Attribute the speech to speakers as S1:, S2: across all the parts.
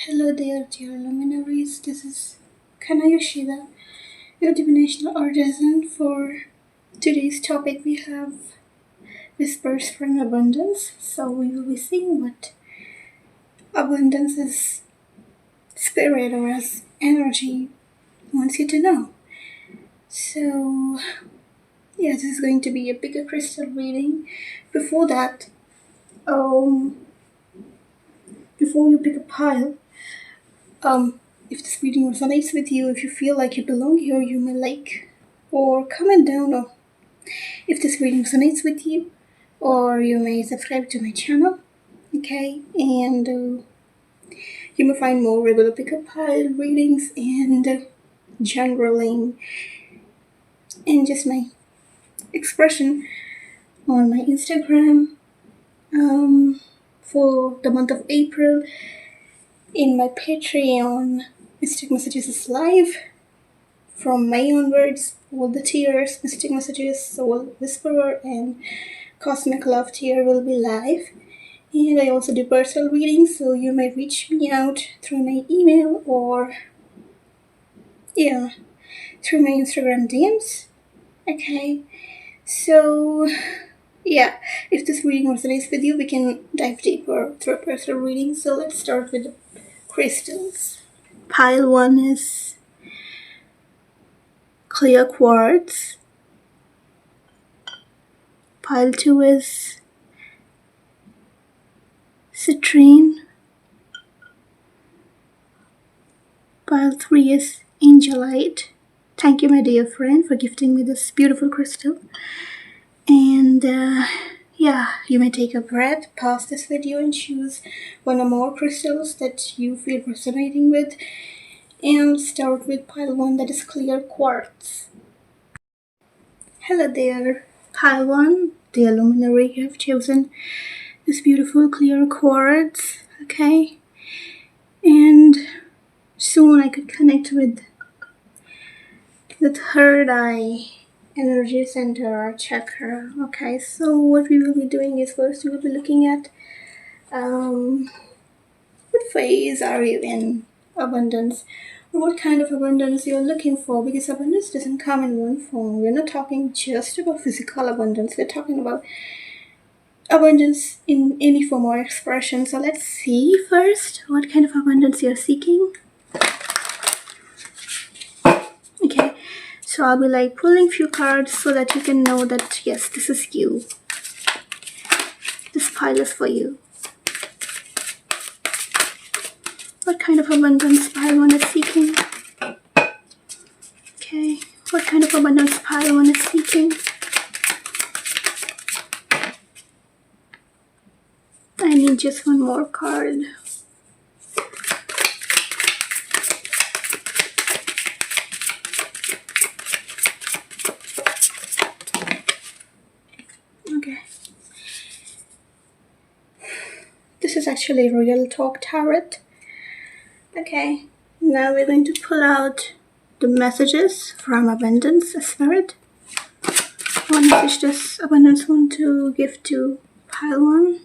S1: Hello there, dear luminaries. This is Kana Yoshida, your divinational artisan. For today's topic, we have whispers from abundance. So we will be seeing what abundance is, spirit, or as energy wants you to know. So yeah, this is going to be a bigger crystal reading. Before that, before you pick a pile, if this reading resonates with you, if you feel like you belong here, you may like or comment down, or if this reading resonates with you, or you may subscribe to my channel, okay? And you may find more regular pick-up pile readings and journaling and just my expression on my Instagram for the month of April. In my Patreon, Mystic Messages is live. From May onwards, all the tiers, Mystic Messages, Soul Whisperer, and Cosmic Love tier will be live. And I also do personal readings, so you may reach me out through my email or, through my Instagram DMs. Okay, so, if this reading resonates with you, we can dive deeper through a personal reading. So let's start with the crystals. Pile 1 is clear quartz. Pile 2 is citrine. Pile 3 is angelite. Thank you, my dear friend, for gifting me this beautiful crystal. And you may take a breath, pause this video, and choose one or more crystals that you feel resonating with. And start with pile 1, that is clear quartz. Hello there, pile 1, the luminary. You have chosen this beautiful clear quartz, okay? And soon I could connect with the third eye energy center or chakra. Okay, so what we will be doing is, first we will be looking at what phase are you in abundance, or what kind of abundance you're looking for, because abundance doesn't come in one form. We're not talking just about physical abundance, we're talking about abundance in any form or expression. So let's see first what kind of abundance you're seeking. Okay, so I'll be like pulling few cards so that you can know that yes, this is you. This pile is for you. What kind of abundance pile 1 is seeking? Okay, what kind of abundance pile 1 is seeking? I need just one more card. Okay. This is actually Real Talk Tarot. Okay, now we're going to pull out the messages from Abundance Spirit. What message does Abundance want to give to pile 1?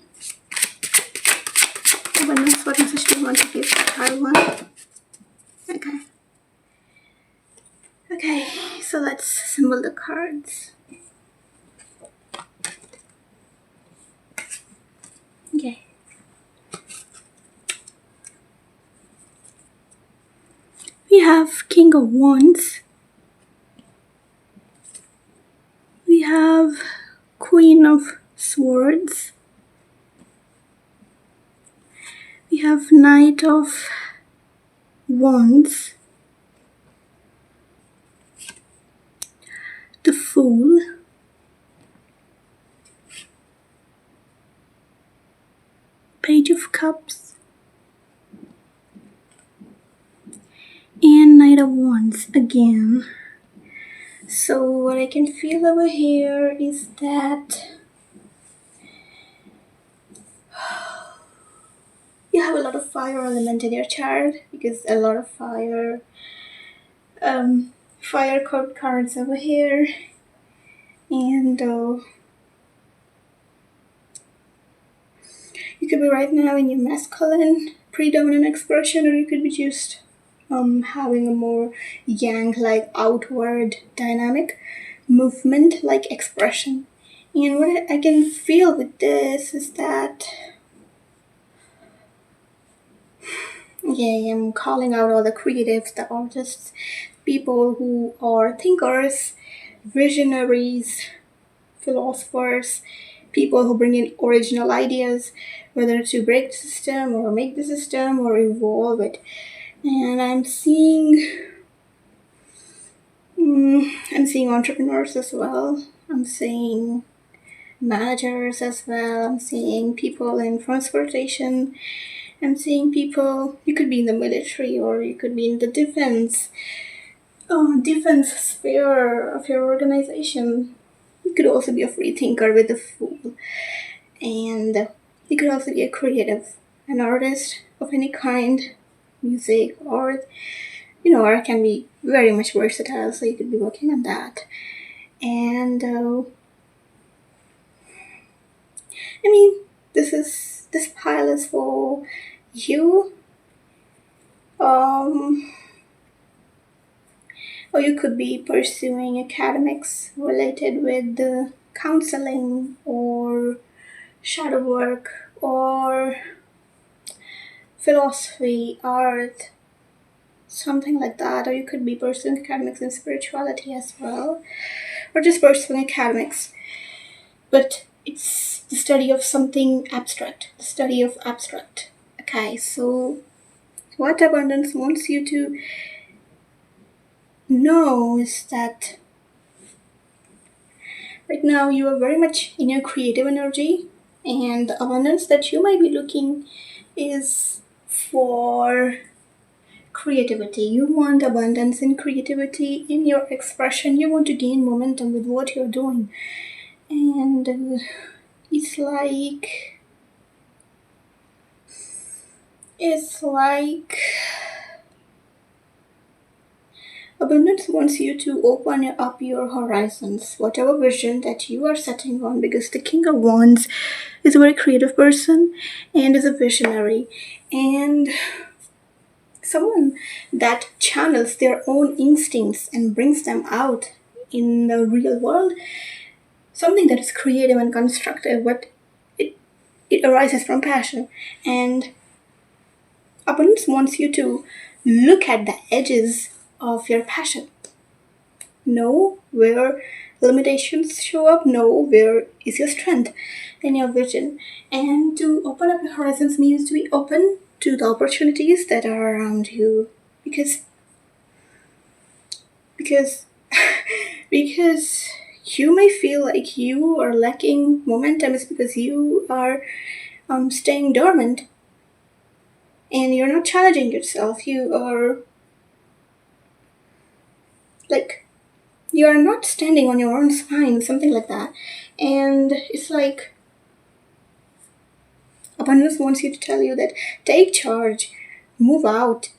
S1: Abundance, what message do you want to give to pile 1? Okay. Okay, so let's assemble the cards. Okay. We have King of Wands. We have Queen of Swords. We have Knight of Wands. The Fool. Page of Cups. And Knight of Wands again. So what I can feel over here is that you have a lot of fire element in your chart, because a lot of fire code cards over here. And you could be right now in your masculine predominant expression, or you could be just having a more yang-like outward dynamic movement like expression. And what I can feel with this is that, okay, I'm calling out all the creatives, the artists, people who are thinkers, visionaries, philosophers, people who bring in original ideas, whether to break the system or make the system or evolve it. And I'm seeing entrepreneurs as well. I'm seeing managers as well. I'm seeing people in transportation. I'm seeing people, you could be in the military or you could be in the defense sphere of your organization. You could also be a free thinker with the fool. And you could also be a creative, an artist of any kind, music, art. Art can be very much versatile, so you could be working on that. And this pile is for you. Or you could be pursuing academics related with the counseling or shadow work or philosophy, art, something like that. Or you could be pursuing academics in spirituality as well, or just pursuing academics. But it's the study of something abstract, the study of abstract. Okay, so what abundance wants you to know is that right now you are very much in your creative energy, and the abundance that you might be looking is for creativity. You want abundance in creativity, in your expression. You want to gain momentum with what you're doing. And it's like abundance wants you to open up your horizons, whatever vision that you are setting on, because the King of Wands is a very creative person and is a visionary and someone that channels their own instincts and brings them out in the real world. Something that is creative and constructive, but it arises from passion. And abundance wants you to look at the edges of your passion. Know where limitations show up, know where is your strength in your vision. And to open up your horizons means to be open to the opportunities that are around you. Because you may feel like you are lacking momentum is because you are staying dormant and you're not challenging yourself. You are not standing on your own spine, something like that. And it's like abundance wants you to tell you that take charge, move out,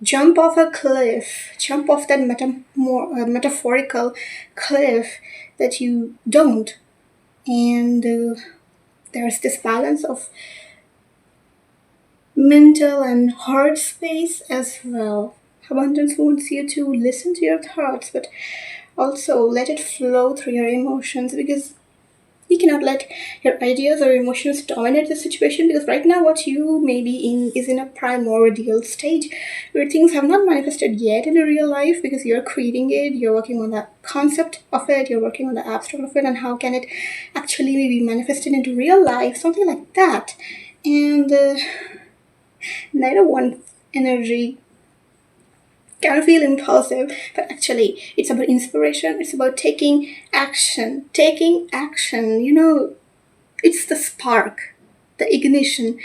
S1: jump off a cliff, jump off that metaphorical cliff that you don't. And there's this balance of mental and heart space as well. Abundance wants you to listen to your thoughts, but also let it flow through your emotions, because you cannot let your ideas or emotions dominate the situation, because right now what you may be in is in a primordial stage where things have not manifested yet in the real life, because you're creating it, you're working on the concept of it, you're working on the abstract of it, and how can it actually be manifested into real life, something like that. And neither one energy can feel impulsive, but actually it's about inspiration. It's about taking action. It's the spark, the ignition.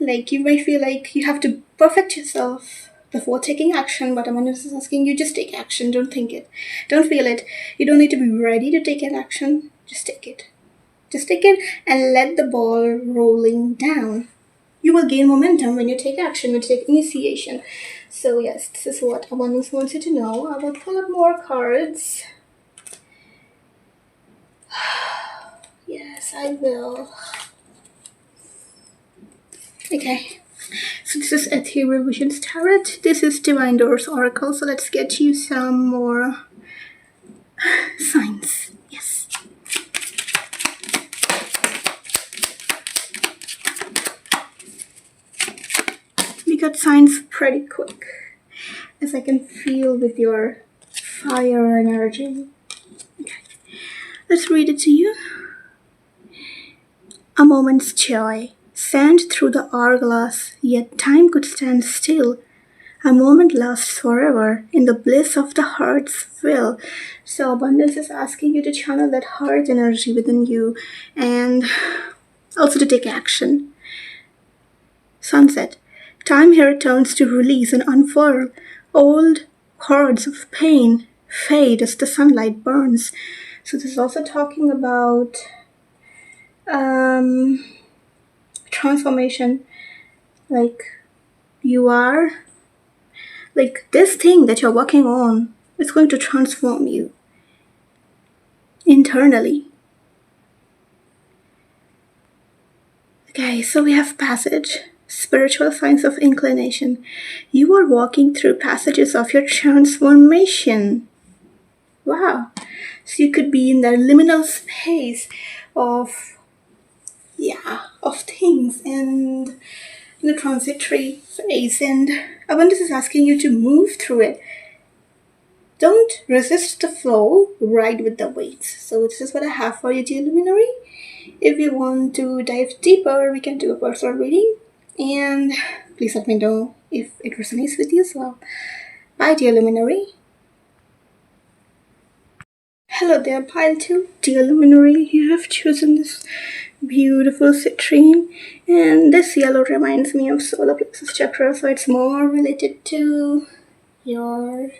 S1: Like, you may feel like you have to perfect yourself before taking action, but abundance is asking you, just take action. Don't think it, don't feel it. You don't need to be ready to take an action. Just take it and let the ball rolling down. You will gain momentum when you take action, when you take initiation. So yes, this is what abundance wants you to know. I will pull up more cards. Yes, I will. Okay. So this is Ethereal Visions Tarot. This is Divine Doors Oracle. So let's get you some more signs. Yes. We got signs pretty quick, as I can feel with your fire energy. Okay. Let's read it to you. A moment's joy. Sand through the hourglass, yet time could stand still. A moment lasts forever in the bliss of the heart's will. So abundance is asking you to channel that heart energy within you and also to take action. Sunset. Time here turns to release and unfurl. Old cords of pain fade as the sunlight burns. So this is also talking about transformation. Like you are, like this thing that you're working on is going to transform you internally. Okay, so we have passage. Spiritual signs of inclination. You are walking through passages of your transformation. Wow. So you could be in that liminal space of things and the transitory phase, and abundance is asking you to move through it. Don't resist the flow, ride with the waves. So this is what I have for you, dear luminary. If you want to dive deeper, we can do a personal reading, and please let me know if it resonates with you as well. Bye, dear luminary. Hello there, pile 2. Dear luminary, you have chosen this beautiful citrine, and this yellow reminds me of solar plexus chakra, so it's more related to your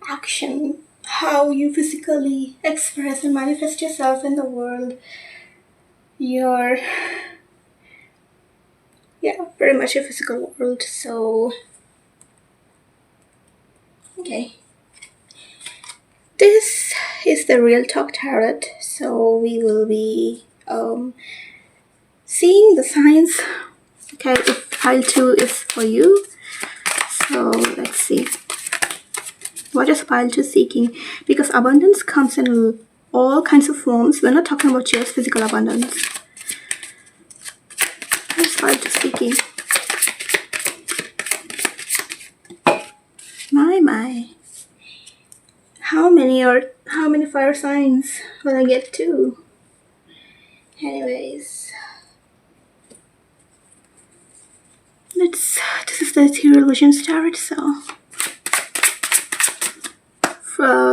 S1: action, how you physically express and manifest yourself in the world. Your very much a physical world. So okay, this is the Real Talk Tarot, so we will be seeing the signs. Okay, if pile 2 is for you, so let's see. What is pile 2 seeking? Because abundance comes in all kinds of forms. We're not talking about just physical abundance. What is pile 2 seeking? My. How many fire signs will I get to? Anyways. This is the Ethereal Visions Tarot, so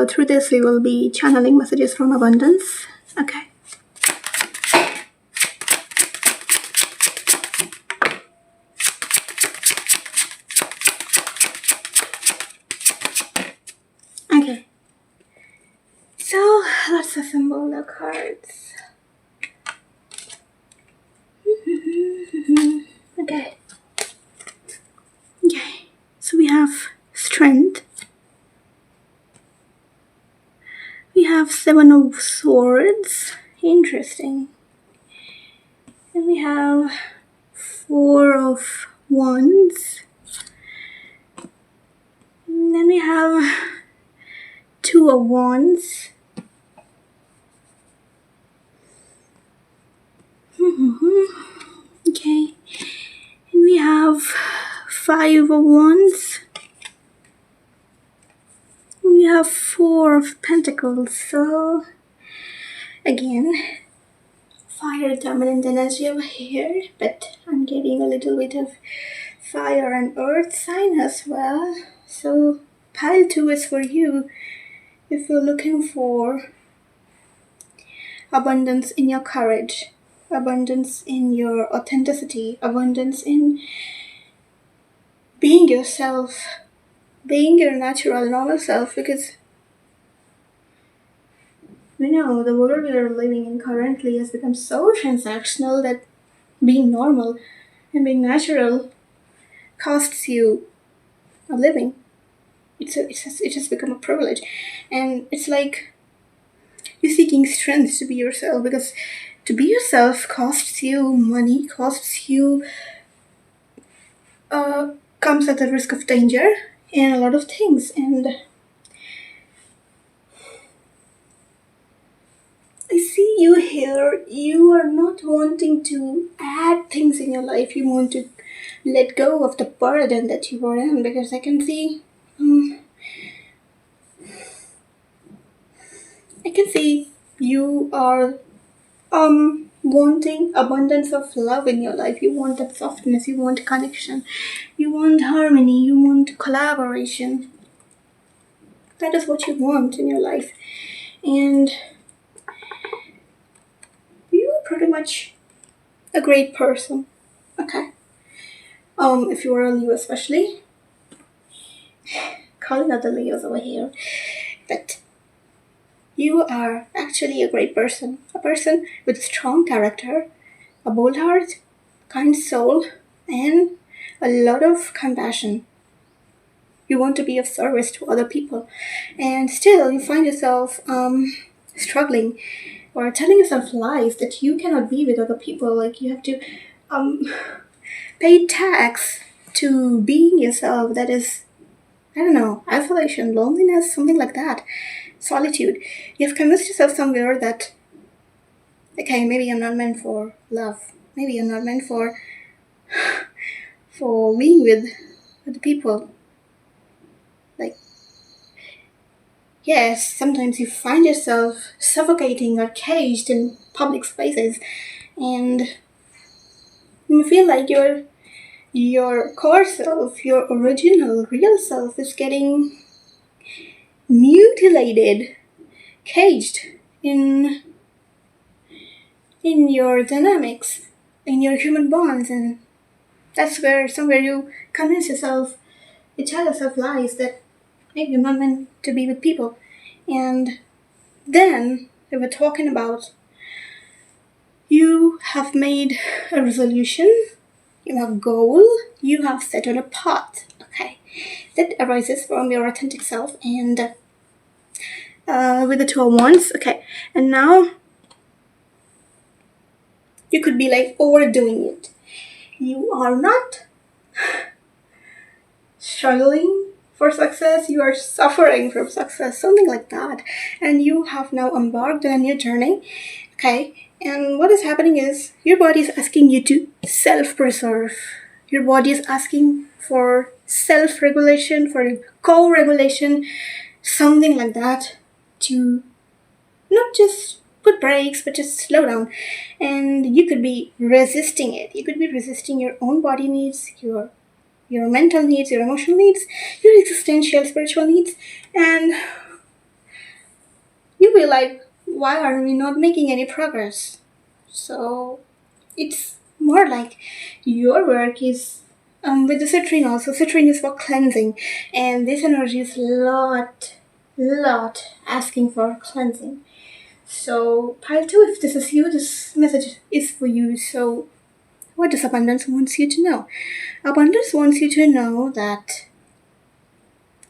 S1: through this we will be channeling messages from abundance. Okay. Okay. So let's assemble the cards. Okay. So we have strength. We have 7 of Swords. Interesting. And we have 4 of Wands. And then we have 2 of Wands. Okay. And we have 5 of Wands. And we have 4 of Pentacles. So again, fire dominant energy over here, but I'm getting a little bit of fire and earth sign as well. So pile 2 is for you if you're looking for abundance in your courage, abundance in your authenticity, abundance in being yourself, being your natural, normal self, because we know the world we are living in currently has become so transactional that being normal and being natural costs you a living. It has become a privilege, and it's like you're seeking strength to be yourself, because to be yourself costs you money, costs you comes at the risk of danger and a lot of things. And I see you here. You are not wanting to add things in your life. You want to let go of the burden that you were in, because I can see, you are wanting abundance of love in your life. You want that softness. You want connection. You want harmony. You want collaboration. That is what you want in your life, and you are pretty much a great person. Okay. If you are a Leo, especially, calling out the Leos over here, but you are actually a great person, a person with strong character, a bold heart, kind soul, and a lot of compassion. You want to be of service to other people, and still you find yourself struggling or telling yourself lies that you cannot be with other people. Like you have to pay tax to being yourself. That is, I don't know, isolation, loneliness, something like that. Solitude. You have convinced yourself somewhere that, okay, maybe I'm not meant for love. Maybe I'm not meant for being with other people. Like, yes, sometimes you find yourself suffocating or caged in public spaces, and you feel like your core self, your original, real self is getting mutilated, caged in your dynamics, in your human bonds, and that's where somewhere you convince yourself, you tell yourself lies that maybe you're not meant to be with people. And then we were talking about, you have made a resolution, you have a goal, you have set on a path, okay, that arises from your authentic self, and with the Two of Wands, okay, and now you could be like overdoing it. You are not struggling for success, you are suffering from success, something like that, and you have now embarked on a new journey, okay, and what is happening is your body is asking you to self-preserve. Your body is asking for self-regulation, for co-regulation, something like that, to not just put brakes, but just slow down. And you could be resisting it. You could be resisting your own body needs, your mental needs, your emotional needs, your existential, spiritual needs, and you will like, why are we not making any progress? So it's more like your work is with the citrine also. Citrine is for cleansing, and this energy is lot asking for cleansing. So pile 2, if this is you, this message is for you. So what does abundance wants you to know? Abundance wants you to know that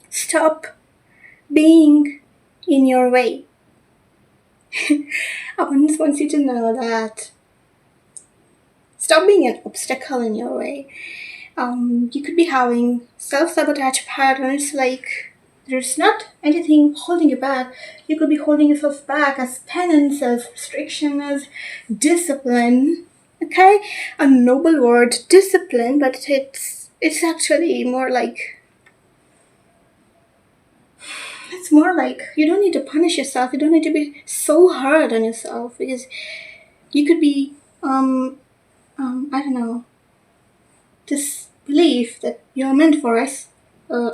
S1: stop being in your way. Abundance wants you to know that stop being an obstacle in your way. You could be having self-sabotage patterns, like there's not anything holding you back. You could be holding yourself back as penance, as restriction, as discipline. Okay, a noble word, discipline, but it's actually more like, it's more like you don't need to punish yourself. You don't need to be so hard on yourself, because you could be I don't know, this belief that you're meant for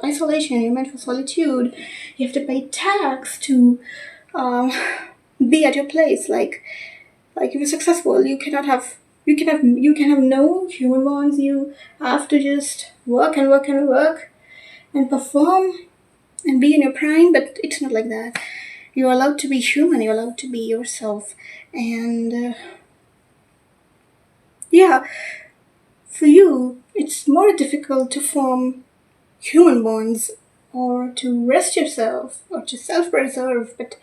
S1: isolation, you're meant for solitude. You have to pay tax to be at your place. Like if you're successful, you can have no human bonds. You have to just work and work and work and perform and be in your prime. But it's not like that. You're allowed to be human. You're allowed to be yourself. And yeah, for you, it's more difficult to form human bonds or to rest yourself or to self-preserve, but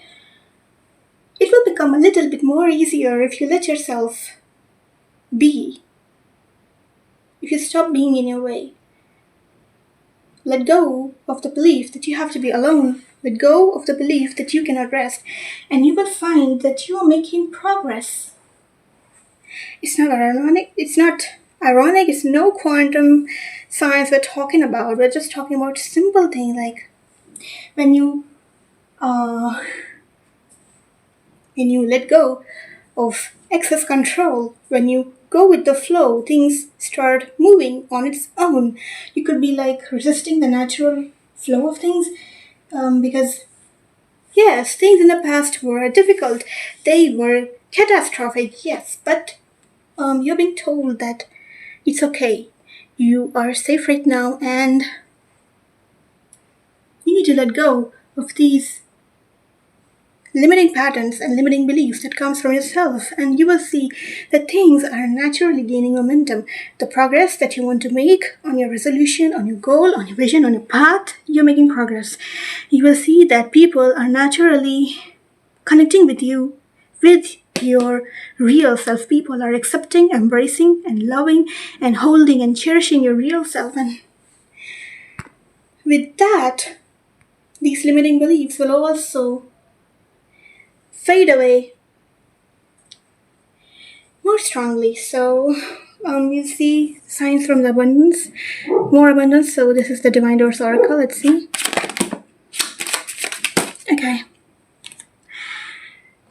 S1: it will become a little bit more easier if you let yourself be. If you stop being in your way. let go of the belief that you have to be alone. Let go of the belief that you cannot rest. And you will find that you are making progress. It's not ironic. It's no quantum science we're talking about. We're just talking about simple things like when you let go of excess control, when you go with the flow, things start moving on its own. You could be like resisting the natural flow of things because, yes, things in the past were difficult. They were catastrophic, yes, but you're being told that it's okay. You are safe right now, and you need to let go of these limiting patterns and limiting beliefs that comes from yourself, and you will see that things are naturally gaining momentum. The progress that you want to make on your resolution, on your goal, on your vision, on your path, you're making progress. You will see that people are naturally connecting with you, with your real self. People are accepting, embracing, and loving, and holding and cherishing your real self. And with that, these limiting beliefs will also fade away more strongly. So you see signs from the abundance, more abundance. So this is the Divine Doors Oracle. Let's see. Okay.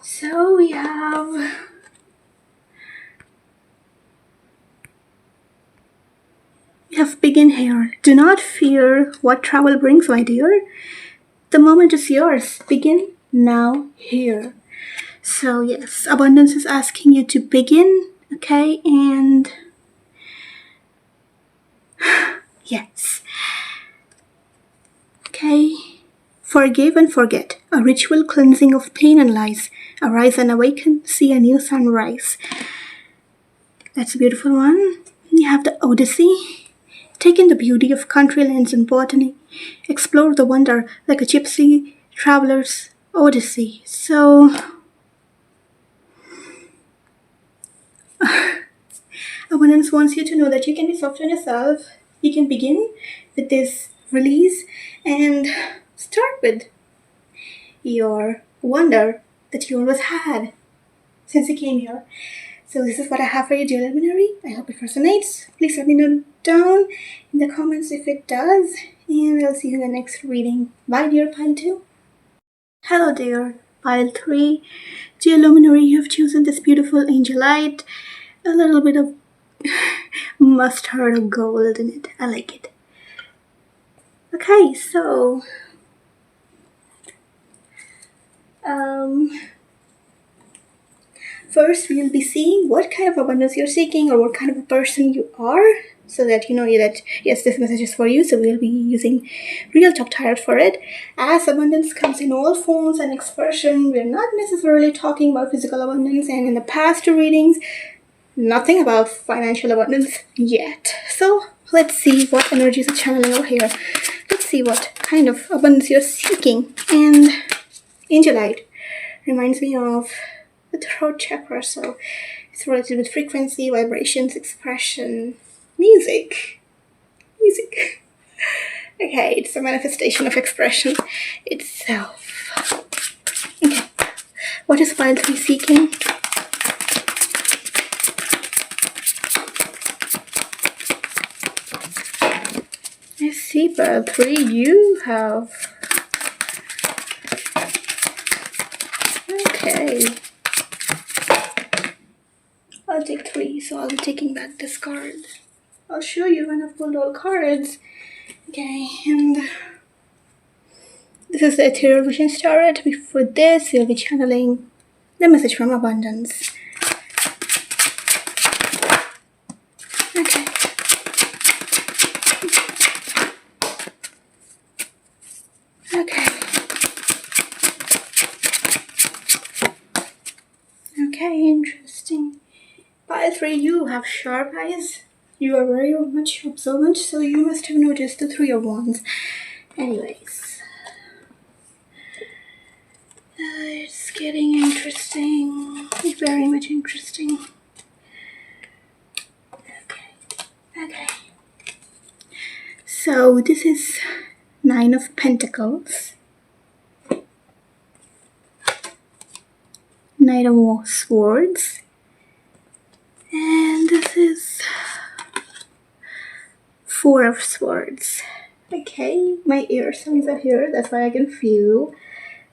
S1: So we have begin here. Do not fear what travel brings, my dear. The moment is yours. Begin now here. So yes, abundance is asking you to begin, okay? And yes. Okay. Forgive and forget. A ritual cleansing of pain and lies. Arise and awaken. See a new sunrise. That's a beautiful one. You have the Odyssey. Take in the beauty of country lands and botany. Explore the wonder like a gypsy traveler's odyssey. So abundance wants you to know that you can be soft on yourself. You can begin with this release and start with your wonder that you always had since you came here. So this is what I have for you, dear luminary. I hope it resonates. Please let me know down in the comments if it does. And I'll see you in the next reading. Bye, dear pile 2. Hello, dear pile 3. Dear luminary, you have chosen this beautiful angelite. A little bit of mustard gold in it. I like it. Okay, so first we'll be seeing what kind of abundance you're seeking or what kind of a person you are, so that you know that yes, this message is for you. So we'll be using Real Talk Tarot for it. As abundance comes in all forms and expression, we're not necessarily talking about physical abundance, and in the past readings, nothing about financial abundance yet. So let's see what energies are channeling over here. Let's see what kind of abundance you're seeking. And angelite reminds me of the throat chakra, so it's related with frequency, vibrations, expression, music. Okay, it's a manifestation of expression itself. Okay, what is pile 3 seeking? I see pile 3, you have... Okay. I'll take 3, so I'll be taking back this card. I'll show you when I've pulled all cards. Okay, and this is the Ethereal Vision Tarot. Before this, we'll be channeling the message from abundance. Okay. Okay, interesting. Pile 3, you have sharp eyes. You are very much observant, so you must have noticed the 3 of Wands. Anyways. It's getting interesting. Very much interesting. Okay. So this is Nine of Pentacles, Knight of Swords, and this is Four of Swords. Okay, my ear sounds are here, that's why I can feel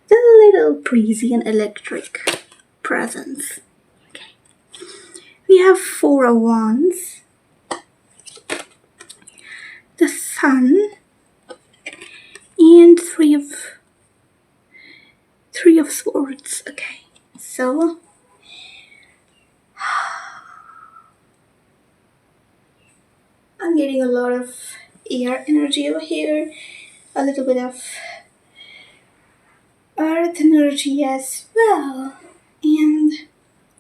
S1: the little breezy and electric presence. Okay, we have Four of Wands, the Sun, and Three of Swords. Okay, so I'm getting a lot of air energy over here, a little bit of earth energy as well, and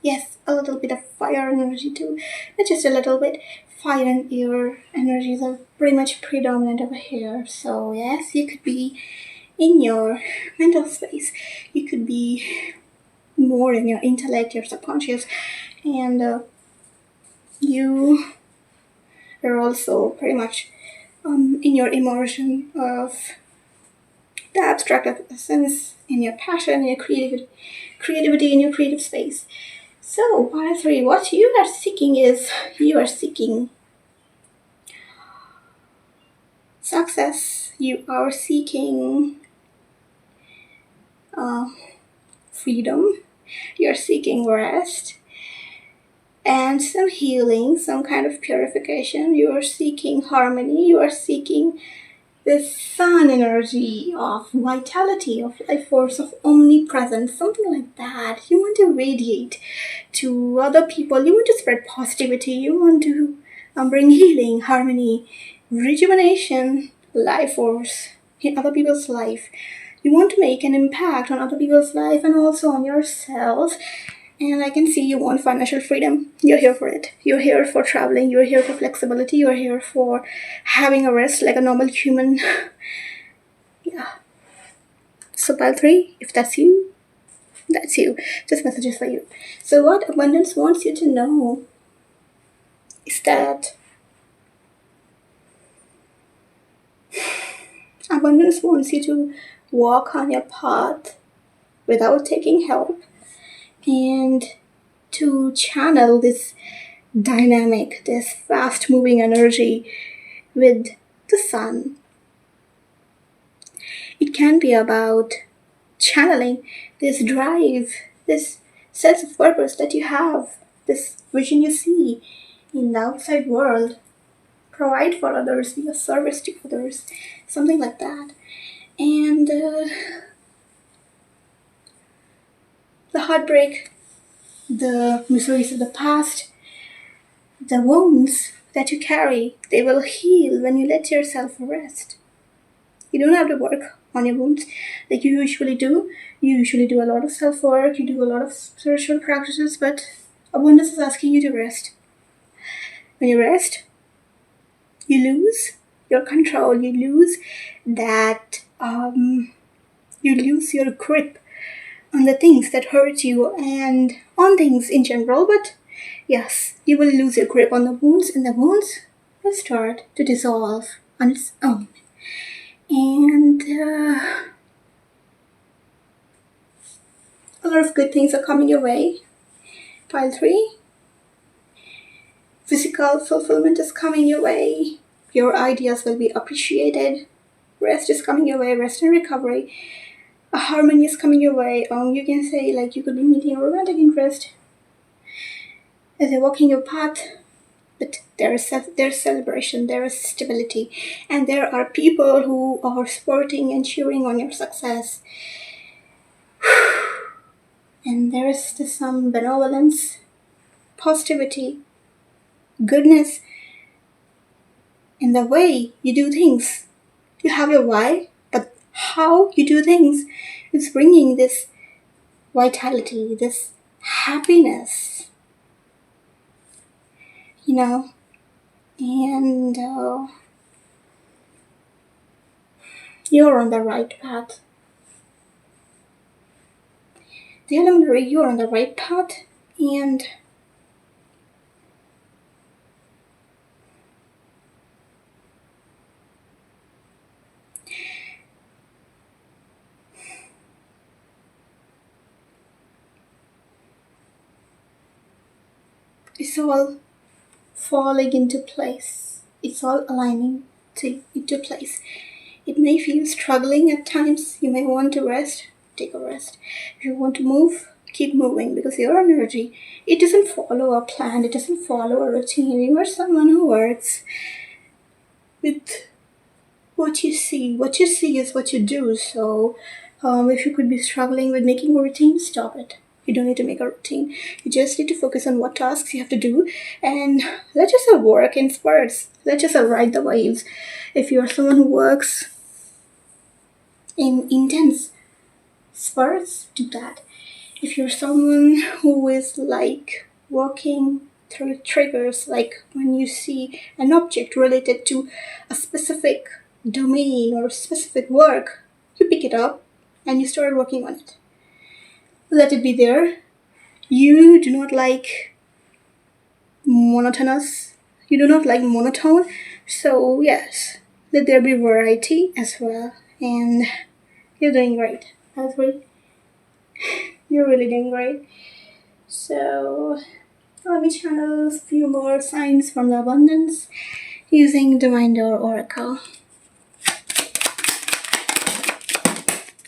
S1: yes, a little bit of fire energy too, but just a little bit. Fire and air energies are pretty much predominant over here. So yes, you could be in your mental space, you could be more in your intellect, your subconscious, and you are also pretty much in your immersion of the abstract essence, in your passion, in your creativity, in your creative space. So, part 3, what you are seeking is, you are seeking success, you are seeking freedom, you are seeking rest, and some healing, some kind of purification, you are seeking harmony, you are seeking this sun energy of vitality, of life force, of omnipresence, something like that. You want to radiate to other people, you want to spread positivity, you want to bring healing, harmony, rejuvenation, life force in other people's life. You want to make an impact on other people's life and also on yourself. And I can see you want financial freedom. You're here for it. You're here for traveling. You're here for flexibility. You're here for having a rest like a normal human. Yeah. So pile 3, if that's you, that's you. This message is for you. So what abundance wants you to know is that abundance wants you to walk on your path without taking help, and to channel this dynamic, this fast moving energy with the sun. It can be about channeling this drive, this sense of purpose that you have, this vision you see in the outside world. Provide for others, be of service to others, something like that. And the heartbreak, the miseries of the past, the wounds that you carry, they will heal when you let yourself rest. You don't have to work on your wounds like you usually do. You usually do a lot of self-work, you do a lot of spiritual practices, but abundance is asking you to rest. When you rest, you lose your control, you lose that, you lose your grip on the things that hurt you and on things in general, but yes, you will lose your grip on the wounds, and the wounds will start to dissolve on its own. And a lot of good things are coming your way. Pile 3, physical fulfillment is coming your way. Your ideas will be appreciated. Rest is coming your way, rest and recovery. A harmony is coming your way. You can say like you could be meeting a romantic interest as you're walking your path, but there's celebration, there is stability, and there are people who are supporting and cheering on your success. And there is some benevolence, positivity, goodness in the way you do things. You have your why, but how you do things is bringing this vitality, this happiness, and you're on the right path. The luminary, you're on the right path, and it's all falling into place. It's all aligning into place. It may feel struggling at times. You may want to rest. Take a rest. If you want to move, keep moving, because your energy, it doesn't follow a plan. It doesn't follow a routine. You are someone who works with what you see. What you see is what you do. So if you could be struggling with making a routine, stop it. You don't need to make a routine. You just need to focus on what tasks you have to do and let yourself work in spurts. Let yourself ride the waves. If you're someone who works in intense spurts, do that. If you're someone who is like working through triggers, like when you see an object related to a specific domain or specific work, you pick it up and you start working on it. Let it be there. You do not like monotonous. You do not like monotone. So yes, let there be variety as well. And you're doing great. That's right. You're really doing great. So let me channel a few more signs from the abundance using Divine Door Oracle.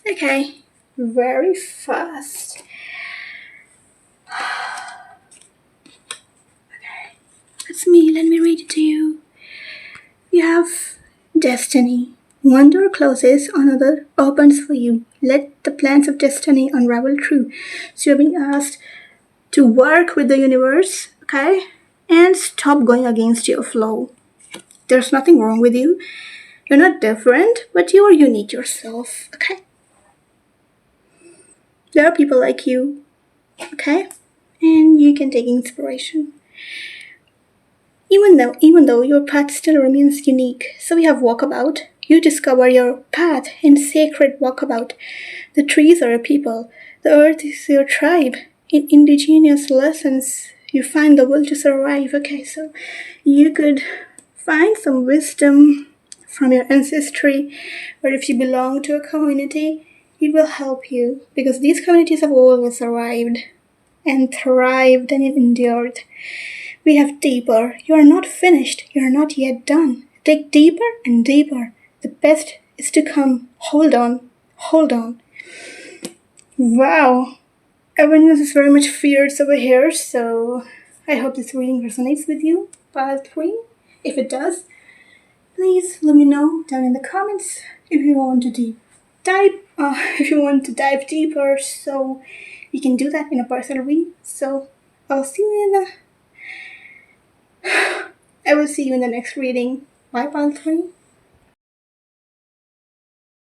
S1: Okay, very fast. Okay, that's me. Let me read it to you. You have destiny. One door closes, another opens for you. Let the plans of destiny unravel true. So you're being asked to work with the universe, okay? And stop going against your flow. There's nothing wrong with you. You're not different, but you are unique yourself, okay? There are people like you, okay? And you can take inspiration. Even though your path still remains unique. So we have walkabout. You discover your path in sacred walkabout. The trees are a people. The earth is your tribe. In indigenous lessons, you find the will to survive. Okay, so you could find some wisdom from your ancestry, or if you belong to a community, it will help you, because these communities have always survived and thrived and endured. We have deeper. You are not finished. You are not yet done. Dig deeper and deeper. The best is to come. Hold on. Hold on. Wow. Everyone is very much fierce over here, so I hope this reading resonates with you. Pile 3. If it does, please let me know down in the comments if you want to dive deeper, so you can do that in a personal reading. So I will see you in the next reading. Bye, Pile 3.